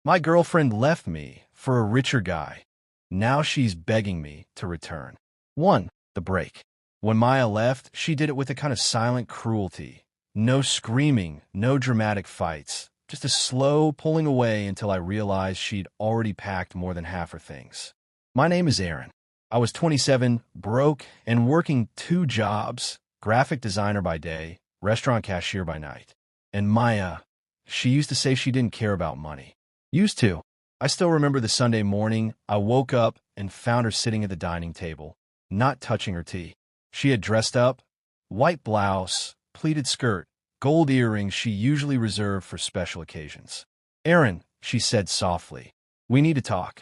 My girlfriend left me for a richer guy. Now she's begging me to return. 1. The break. When Maya left, she did it with a kind of silent cruelty. No screaming, no dramatic fights. Just a slow pulling away until I realized she'd already packed more than half her things. My name is Aaron. I was 27, broke, and working 2 jobs, graphic designer by day, restaurant cashier by night. And Maya, she used to say she didn't care about money. Used to. I still remember the Sunday morning I woke up and found her sitting at the dining table, not touching her tea. She had dressed up, white blouse, pleated skirt, gold earrings she usually reserved for special occasions. Aaron, she said softly, we need to talk.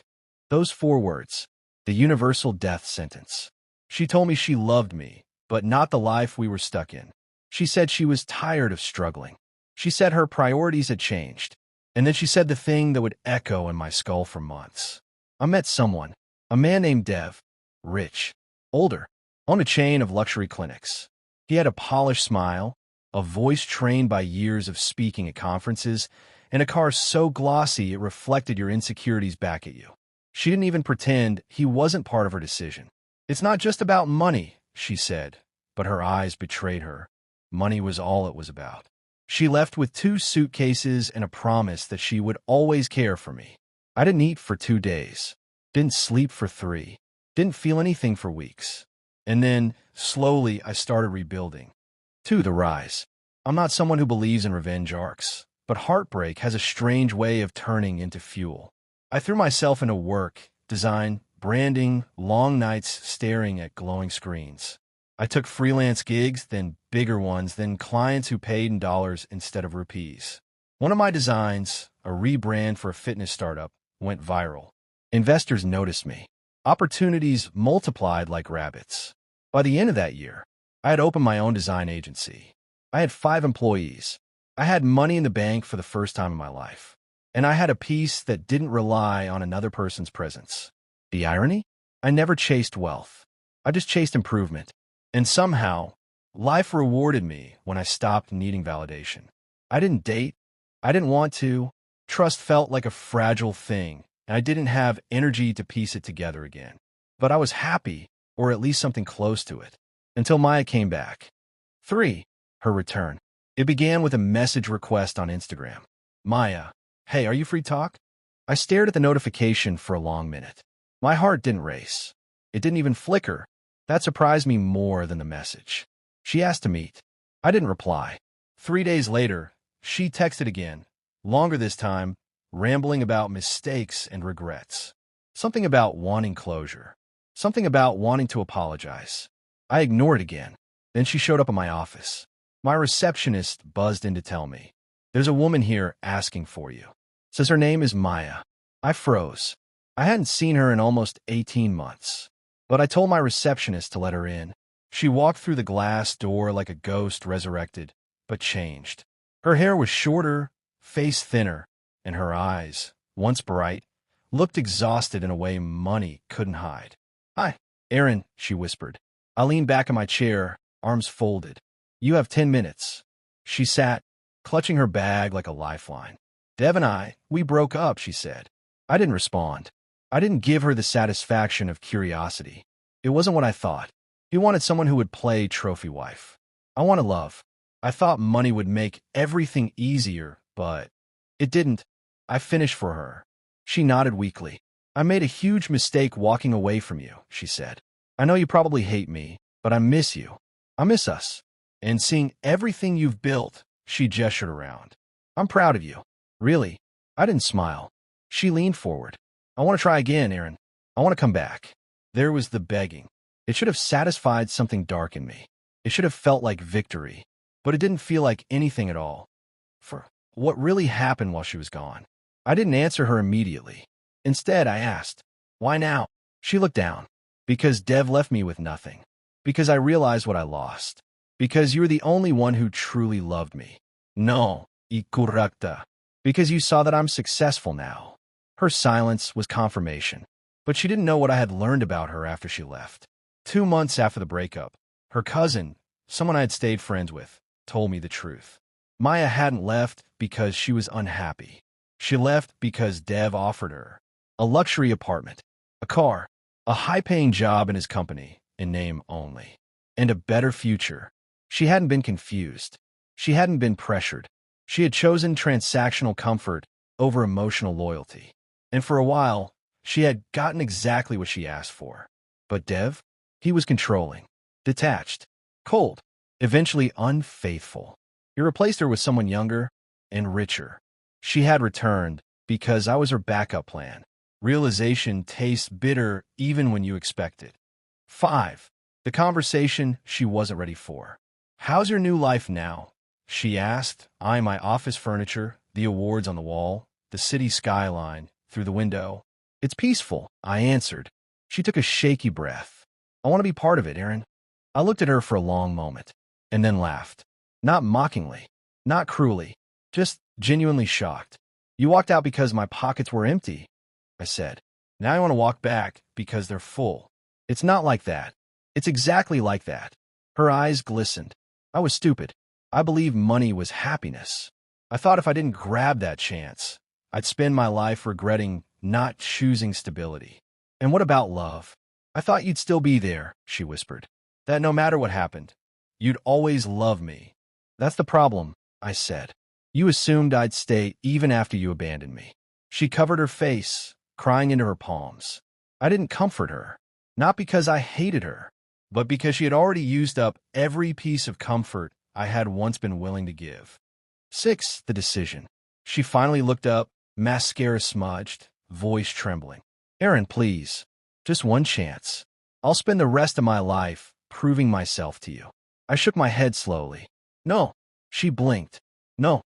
Those 4 words, the universal death sentence. She told me she loved me, but not the life we were stuck in. She said she was tired of struggling. She said her priorities had changed. And then she said the thing that would echo in my skull for months. I met someone, a man named Dev, rich, older, owned a chain of luxury clinics. He had a polished smile, a voice trained by years of speaking at conferences, and a car so glossy it reflected your insecurities back at you. She didn't even pretend he wasn't part of her decision. It's not just about money, she said, but her eyes betrayed her. Money was all it was about. She left with 2 suitcases and a promise that she would always care for me. I didn't eat for 2 days, didn't sleep for 3, didn't feel anything for weeks. And then, slowly, I started rebuilding. 2. The rise. I'm not someone who believes in revenge arcs, but heartbreak has a strange way of turning into fuel. I threw myself into work, design, branding, long nights staring at glowing screens. I took freelance gigs, then bigger ones, then clients who paid in dollars instead of rupees. One of my designs, a rebrand for a fitness startup, went viral. Investors noticed me. Opportunities multiplied like rabbits. By the end of that year, I had opened my own design agency. I had 5 employees. I had money in the bank for the first time in my life. And I had a peace that didn't rely on another person's presence. The irony? I never chased wealth. I just chased improvement. And somehow, life rewarded me when I stopped needing validation. I didn't date. I didn't want to. Trust felt like a fragile thing, and I didn't have energy to piece it together again. But I was happy, or at least something close to it, until Maya came back. 3. Her return. It began with a message request on Instagram. Maya, hey, are you free to talk? I stared at the notification for a long minute. My heart didn't race. It didn't even flicker. That surprised me more than the message. She asked to meet. I didn't reply. 3 days later, she texted again, longer this time, rambling about mistakes and regrets. Something about wanting closure. Something about wanting to apologize. I ignored again. Then she showed up at my office. My receptionist buzzed in to tell me, there's a woman here asking for you. Says her name is Maya. I froze. I hadn't seen her in almost 18 months. But I told my receptionist to let her in. She walked through the glass door like a ghost resurrected, but changed. Her hair was shorter, face thinner, and her eyes, once bright, looked exhausted in a way money couldn't hide. Hi, Aaron, she whispered. I leaned back in my chair, arms folded. You have 10 minutes. She sat, clutching her bag like a lifeline. Dev and we broke up, she said. I didn't respond. I didn't give her the satisfaction of curiosity. It wasn't what I thought. He wanted someone who would play trophy wife. I wanted love. I thought money would make everything easier, but it didn't. I finished for her. She nodded weakly. I made a huge mistake walking away from you, she said. I know you probably hate me, but I miss you. I miss us. And seeing everything you've built, she gestured around. I'm proud of you. Really? I didn't smile. She leaned forward. I want to try again, Aaron. I want to come back. There was the begging. It should have satisfied something dark in me. It should have felt like victory, but it didn't feel like anything at all. For what really happened while she was gone? I didn't answer her immediately. Instead, I asked, why now? She looked down. Because Dev left me with nothing. Because I realized what I lost. Because you were the only one who truly loved me. No, ikurrakta. Because you saw that I'm successful now. Her silence was confirmation, but she didn't know what I had learned about her after she left. 2 months after the breakup, her cousin, someone I had stayed friends with, told me the truth. Maya hadn't left because she was unhappy. She left because Dev offered her a luxury apartment, a car, a high-paying job in his company, in name only, and a better future. She hadn't been confused. She hadn't been pressured. She had chosen transactional comfort over emotional loyalty. And for a while, she had gotten exactly what she asked for. But Dev, he was controlling, detached, cold, eventually unfaithful. He replaced her with someone younger and richer. She had returned because I was her backup plan. Realization tastes bitter even when you expect it. 5. The conversation she wasn't ready for. How's your new life now? She asked, eyeing my office furniture, the awards on the wall, the city skyline through the window. It's peaceful, I answered. She took a shaky breath. I want to be part of it, Aaron. I looked at her for a long moment, and then laughed. Not mockingly, not cruelly, just genuinely shocked. You walked out because my pockets were empty, I said. Now I want to walk back because they're full. It's not like that. It's exactly like that. Her eyes glistened. I was stupid. I believed money was happiness. I thought if I didn't grab that chance, I'd spend my life regretting not choosing stability. And what about love? I thought you'd still be there, she whispered. That no matter what happened, you'd always love me. That's the problem, I said. You assumed I'd stay even after you abandoned me. She covered her face, crying into her palms. I didn't comfort her, not because I hated her, but because she had already used up every piece of comfort I had once been willing to give. 6. The decision. She finally looked up, mascara smudged, voice trembling. Aaron, please. Just one chance. I'll spend the rest of my life proving myself to you. I shook my head slowly. No. She blinked. No.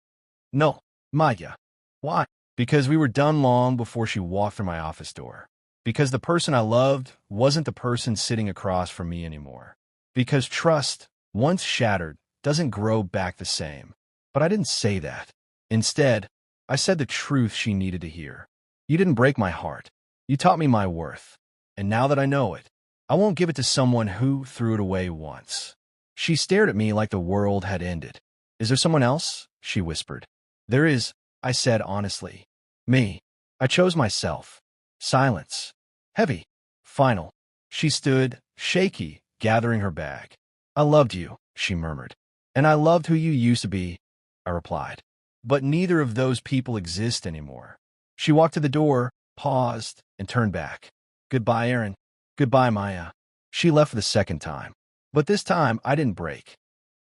No. Maya. Why? Because we were done long before she walked through my office door. Because the person I loved wasn't the person sitting across from me anymore. Because trust, once shattered, doesn't grow back the same. But I didn't say that. Instead, I said the truth she needed to hear. You didn't break my heart. You taught me my worth. And now that I know it, I won't give it to someone who threw it away once. She stared at me like the world had ended. Is there someone else? She whispered. There is, I said honestly. Me. I chose myself. Silence. Heavy. Final. She stood, shaky, gathering her bag. I loved you, she murmured. And I loved who you used to be, I replied. But neither of those people exist anymore. She walked to the door, paused, and turned back. Goodbye, Aaron. Goodbye, Maya. She left for the second time. But this time, I didn't break.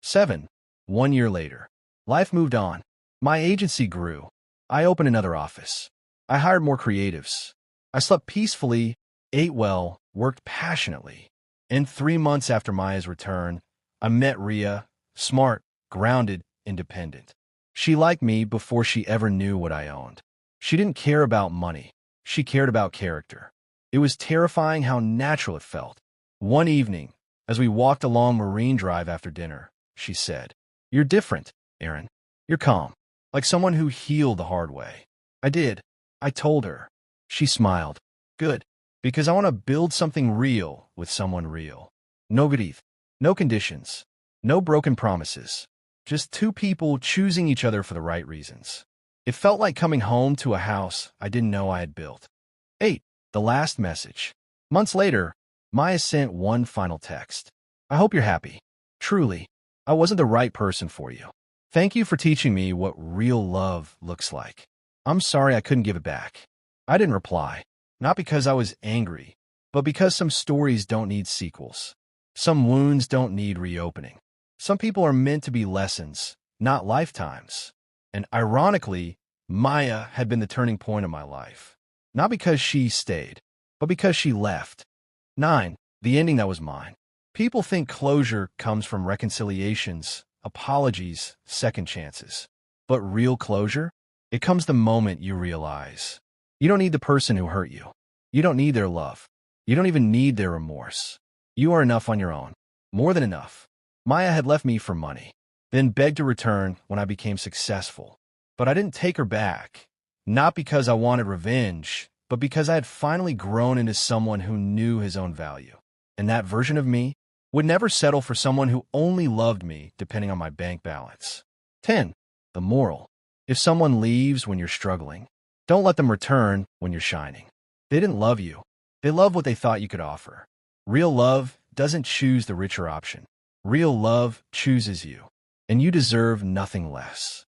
7. 1 year later. Life moved on. My agency grew. I opened another office. I hired more creatives. I slept peacefully, ate well, worked passionately. And 3 months after Maya's return, I met Ria, smart, grounded, independent. She liked me before she ever knew what I owned. She didn't care about money. She cared about character. It was terrifying how natural it felt. One evening, as we walked along Marine Drive after dinner, she said, You're different, Aaron. You're calm, like someone who healed the hard way. I did. I told her. She smiled. Good, because I want to build something real with someone real. No grief, no conditions, no broken promises. Just two people choosing each other for the right reasons. It felt like coming home to a house I didn't know I had built. 8. The last message. Months later, Maya sent one final text. I hope you're happy. Truly, I wasn't the right person for you. Thank you for teaching me what real love looks like. I'm sorry I couldn't give it back. I didn't reply, not because I was angry, but because some stories don't need sequels. Some wounds don't need reopening. Some people are meant to be lessons, not lifetimes. And ironically, Maya had been the turning point of my life. Not because she stayed, but because she left. 9. The ending that was mine. People think closure comes from reconciliations, apologies, second chances. But real closure? It comes the moment you realize. You don't need the person who hurt you. You don't need their love. You don't even need their remorse. You are enough on your own. More than enough. Maya had left me for money, then begged to return when I became successful. But I didn't take her back. Not because I wanted revenge, but because I had finally grown into someone who knew his own value. And that version of me would never settle for someone who only loved me depending on my bank balance. 10. The moral. If someone leaves when you're struggling, Don't let them return when you're shining. They didn't love you. They loved what they thought you could offer. Real love doesn't choose the richer option. Real love chooses you, and you deserve nothing less.